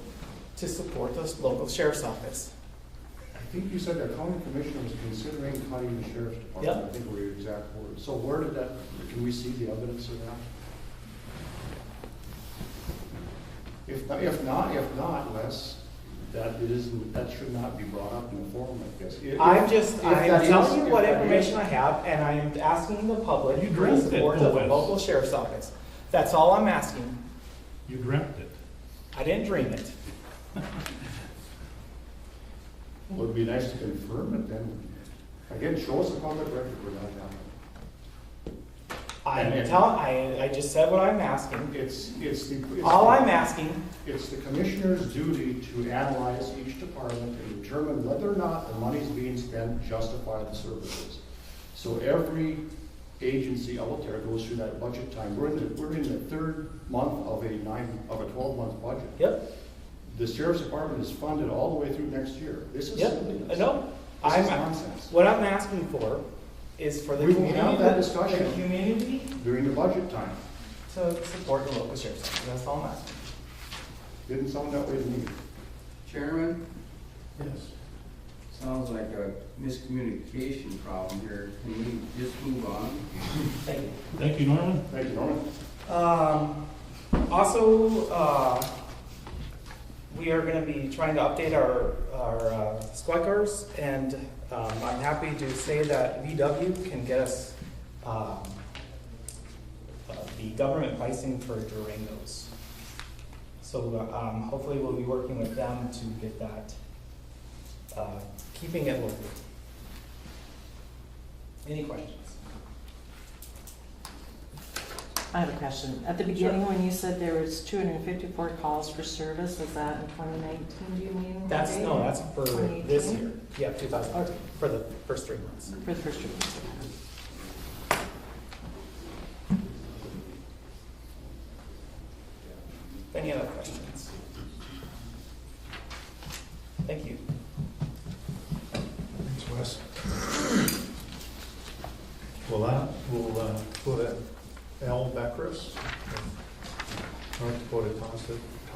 to support the local sheriff's office. I think you said the county commissioner was considering cutting the sheriff's department. Yep. I think were your exact words. So where did that, can we see the evidence of that? If not, Les, that should not be brought up in a forum like this. I'm that is- telling you if what that information is- I have, and I am asking the public You for dreamt it, support of the Wes. local sheriff's office. That's all I'm asking. You dreamt it. I didn't dream it. Well, it'd be nice to confirm it then. Again, show us a public record where that happened. I just said what I'm asking. All I'm asking, It's the commissioner's duty to analyze each department and determine whether or not the monies being spent justify the services. So every agency out there goes through that budget time. We're in the 3rd month of a 12-month budget. yep, The sheriff's department is funded all the way through next year. This is Yep, silliness. no, This is I'm, nonsense. what I'm asking for is for the We will community, have that discussion. the community During the budget time. to support the local sheriff's office, that's all I'm asking. Didn't sound that way to me. Chairman, Yes. sounds like a miscommunication problem here. Can we just move on? Thank you. Thank you, Norman. Thank you, Norman. Also, we are gonna be trying to update our squad cars, and I'm happy to say that VW can get us the government pricing for Durangos. So hopefully we'll be working with them to get that, keeping it local. Any questions? I have a question. At the beginning, when you said there was 254 calls for service, was that in 2019, do you mean? That's, Dave? no, that's for this 2018? year. Yeah, 2000, Okay. for the first 3 months. For the first 2 months. Any other questions? Thank you. Thanks, Wes. Well, we'll put it Al Beckris, North Dakota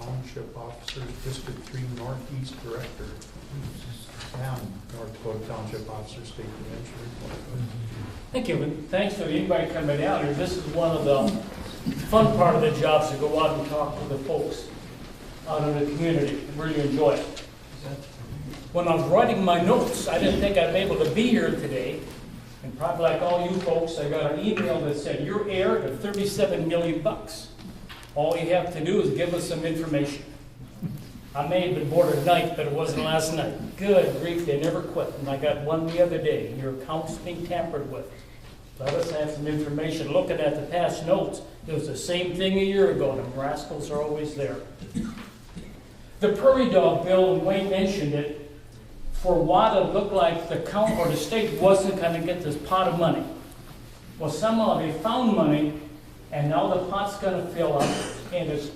Township Officers, District 3 Northeast Director, and North Dakota Township Officer State Prevention Report. Thank you, and thanks for anybody coming out here. This is one of the fun part of the jobs, to go out and talk to the folks out in the community. I really enjoy it. When I was writing my notes, I didn't think I'd be able to be here today. And probably like all you folks, I got an email that said, you're heir to $37 million. All you have to do is give us some information. I may have been bored at night, but it wasn't last night. Good grief, they never quit. And I got one the other day. Your account's being tampered with. Let us have some information. Looking at the past notes, it was the same thing a year ago. The rascals are always there. The prairie dog bill, and Wayne mentioned it, for a while it looked like the county or the state wasn't going to get this pot of money. Well, somehow they found money, and now the pot's going to fill up, and it's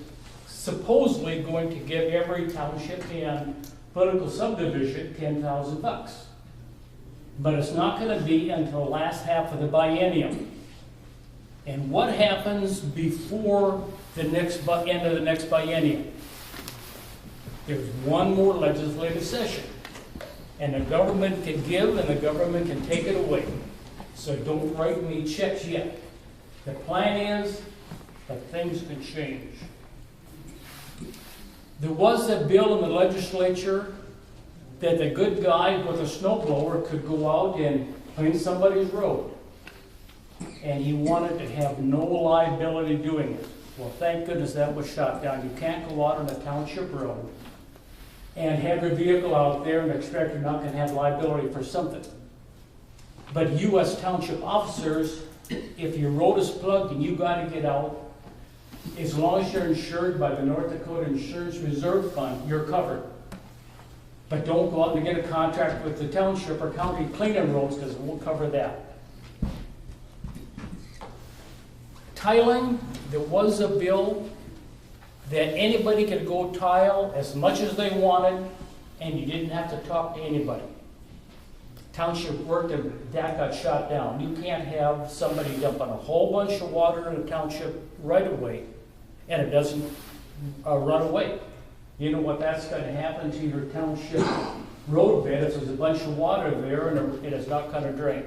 supposedly going to give every township and political subdivision $10,000. But it's not going to be until the last half of the biennium. And what happens before the next end of the next biennium? There's one more legislative session. And the government can give and the government can take it away. So don't write me checks yet. The plan is that things can change. There was a bill in the legislature that the good guy with a snowblower could go out and clean somebody's road. And he wanted to have no liability doing it. Well, thank goodness that was shot down. You can't go out on a township road and have your vehicle out there and expect you're not going to have liability for something. But U.S. township officers, if your road is plugged and you got to get out, as long as you're insured by the North Dakota Insurance Reserve Fund, you're covered. But don't go out and get a contract with the township or county cleaning roads, because we'll cover that. Tiling, there was a bill that anybody could go tile as much as they wanted, and you didn't have to talk to anybody. Township worked, and that got shot down. You can't have somebody dumping a whole bunch of water in a township right away, and it doesn't run away. You know what that's going to happen to your township road bed if there's a bunch of water there and it is not going to drain.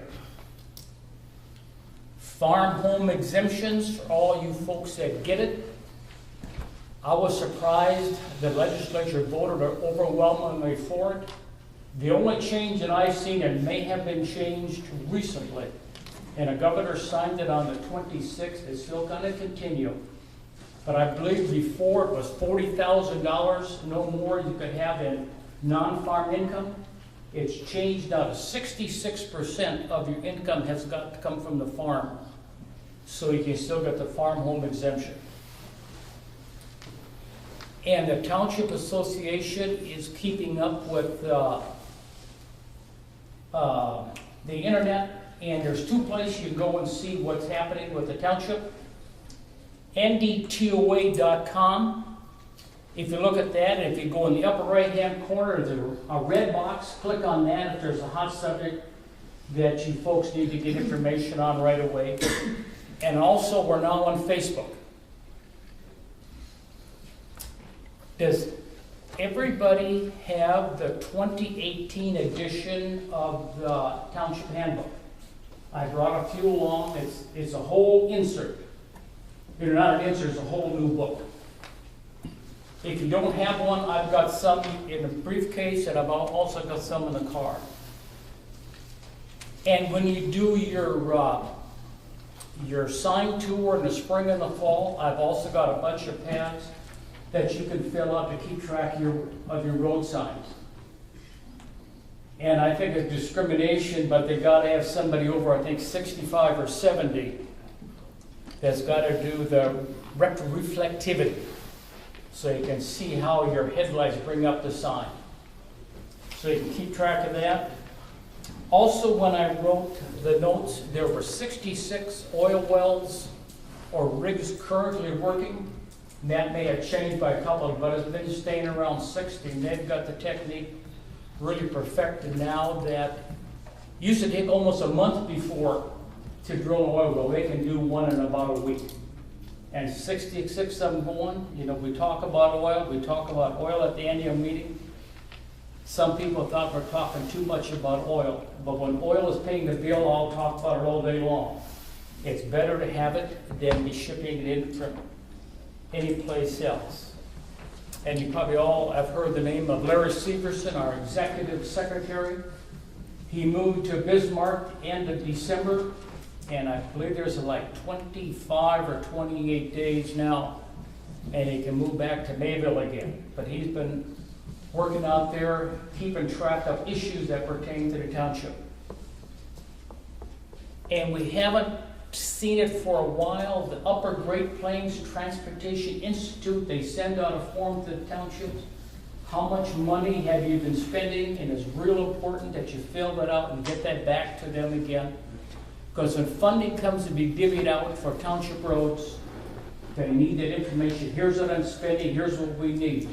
Farm home exemptions for all you folks that get it. I was surprised the legislature voted overwhelmingly for it. The only change that I've seen, and may have been changed recently, and the governor signed it on the 26th, is still going to continue. But I believe before it was $40,000, no more you could have in non-farm income. It's changed now to 66% of your income has got to come from the farm. So you can still get the farm home exemption. And the Township Association is keeping up with the internet, and there's two places you can go and see what's happening with the township. ndtoa.com If you look at that, and if you go in the upper right-hand corner, there's a red box, click on that if there's a hot subject that you folks need to get information on right away. And also, we're now on Facebook. Does everybody have the 2018 edition of the Township Handbook? I brought a few along. It's a whole insert. It's not an insert, it's a whole new book. If you don't have one, I've got some in a briefcase, and I've also got some in the car. And when you do your sign tour in the spring and the fall, I've also got a bunch of pads that you can fill out to keep track of your road signs. And I think it's discrimination, but they got to have somebody over, I think, 65 or 70 that's got to do the reflectivity, so you can see how your headlights bring up the sign. So you can keep track of that. Also, when I wrote the notes, there were 66 oil wells or rigs currently working. And that may have changed by a couple, but it's been staying around 60. And they've got the technique really perfected now that used to take almost a month before to drill an oil well. They can do one in about a week. And 66 of them going. You know, we talk about oil. We talk about oil at the annual meeting. Some people thought we're talking too much about oil. But when oil is paying the bill, I'll talk about it all day long. It's better to have it than be shipping it in from any place else. And you probably all have heard the name of Larry Severson, our executive secretary. He moved to Bismarck end of December, and I believe there's like 25 or 28 days now, and he can move back to Mayville again. But he's been working out there, keeping track of issues that pertain to the township. And we haven't seen it for a while. The Upper Great Plains Transportation Institute, they send out a form to the townships. How much money have you been spending? And it's real important that you fill that out and get that back to them again. Because when funding comes to be divvied out for township roads, they need that information. Here's what I'm spending, here's what we need.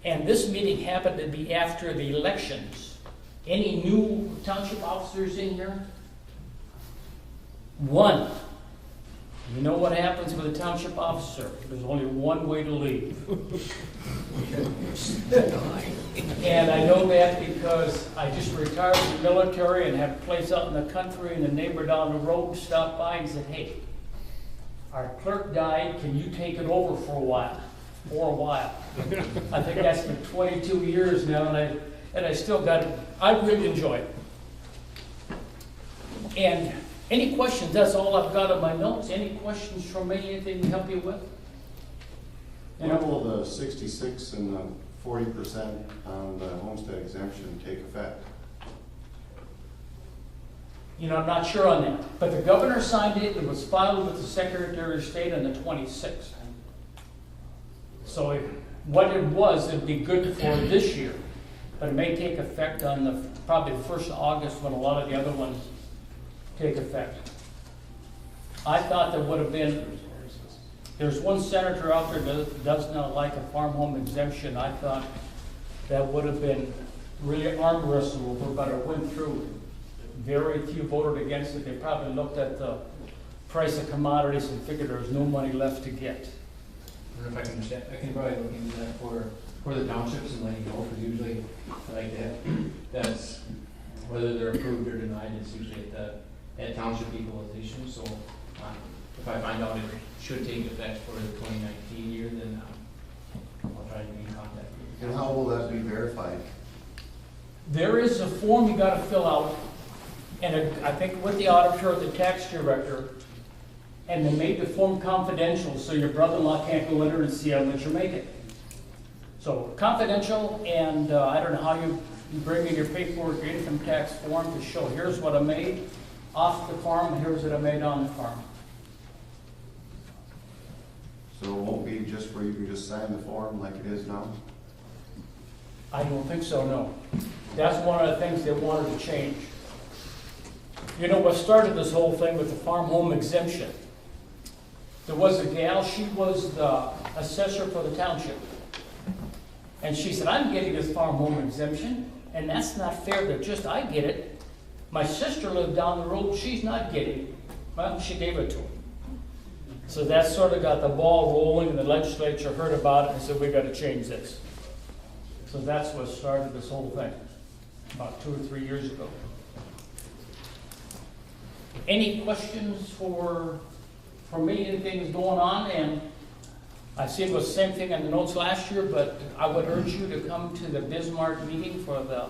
And this meeting happened to be after the elections. Any new township officers in here? One. You know what happens with a township officer? There's only one way to leave. And I know that because I just retired from the military and have a place out in the country, and the neighbor down the road stopped by and said, "Hey, our clerk died, can you take it over for a while?" I think that's been 22 years now, and I still got it. I really enjoy it. And any questions? That's all I've got on my notes. Any questions from me? Anything to help you with? When will the 66 and the 40% on the homestead exemption take effect? You know, I'm not sure on that. But the governor signed it. It was filed with the Secretary of State on the 26th. So what it was, it'd be good for this year. But it may take effect on probably the 1st of August when a lot of the other ones take effect. I thought there would have been, there's one senator out there that does not like a farm home exemption. I thought that would have been really arm wrestle over, but it went through. Very few voted against it. They probably looked at the price of commodities and figured there was no money left to get. I don't know if I can understand. I can probably look into that for the townships and let you know, because usually like that's whether they're approved or denied, it's usually at township equalization. So if I find out it should take effect for the 2019 year, then I'll try to be in contact with you. And how will that be verified? There is a form you got to fill out, and I think with the auditor or the tax director, and they made the form confidential so your brother-in-law can't go in there and see how much you're making. So confidential, and I don't know how you bring in your paperwork, your income tax form to show here's what I made off the farm and here's what I made on the farm. So it won't be just where you can just sign the form like it is now? I don't think so, no. That's one of the things they wanted to change. You know what started this whole thing with the farm home exemption? There was a gal, she was the assessor for the township. And she said, I'm getting this farm home exemption, and that's not fair that just I get it. My sister lived down the road, she's not getting it. Well, she gave it to her. So that sort of got the ball rolling, and the legislature heard about it and said, we gotta change this. So that's what started this whole thing, about 2 or 3 years ago. Any questions for me? Anything going on? And I see it was the same thing in the notes last year, but I would urge you to come to the Bismarck meeting for the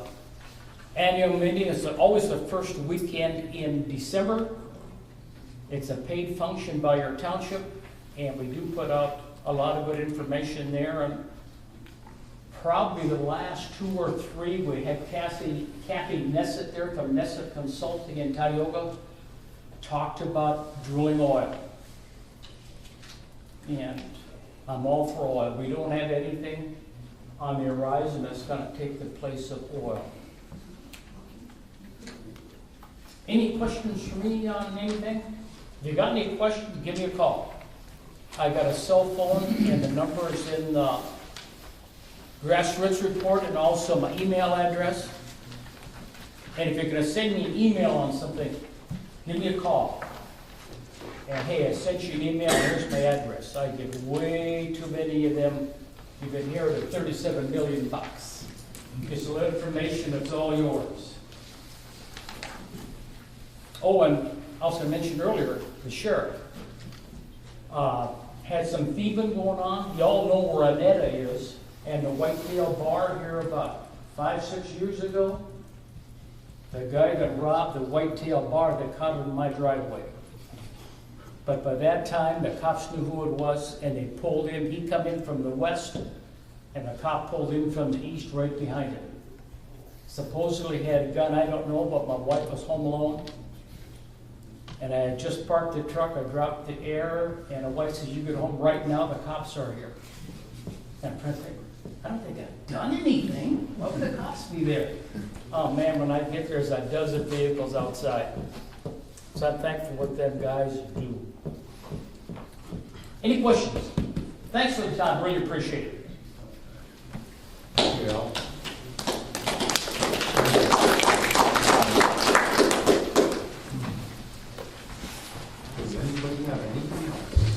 annual meeting. It's always the first weekend in December. It's a paid function by your township, and we do put out a lot of good information there. And probably the last 2 or 3, we had Kathy Nessett there from Nessett Consulting in Tioga, talked about drilling oil. And I'm all for oil. We don't have anything on the horizon that's going to take the place of oil. Any questions for me on anything? If you got any questions, give me a call. I got a cell phone, and the number is in the grassroots report, and also my email address. And if you're going to send me an email on something, give me a call. And hey, I sent you an email, here's my address. I get way too many of them. You've been here at 37 million bucks. It's a little information, it's all yours. Oh, and also mentioned earlier, the sheriff had some thieving going on. Y'all know where Annetta is, and the Whitetail Bar here about 5-6 years ago. The guy that robbed the Whitetail Bar that caught him in my driveway. But by that time, the cops knew who it was, and they pulled him. He come in from the west, and the cop pulled in from the east right behind him. Supposedly had a gun, I don't know, but my wife was home alone. And I had just parked the truck, I dropped the air, and the wife says, you get home right now, the cops are here. And I'm trying to think, I don't think I've done anything. Why would the cops be there? Oh man, when I get there, there's a dozen vehicles outside. So I'm thankful what them guys do. Any questions? Thanks for the time, really appreciate it. Yeah. Does anybody have anything else?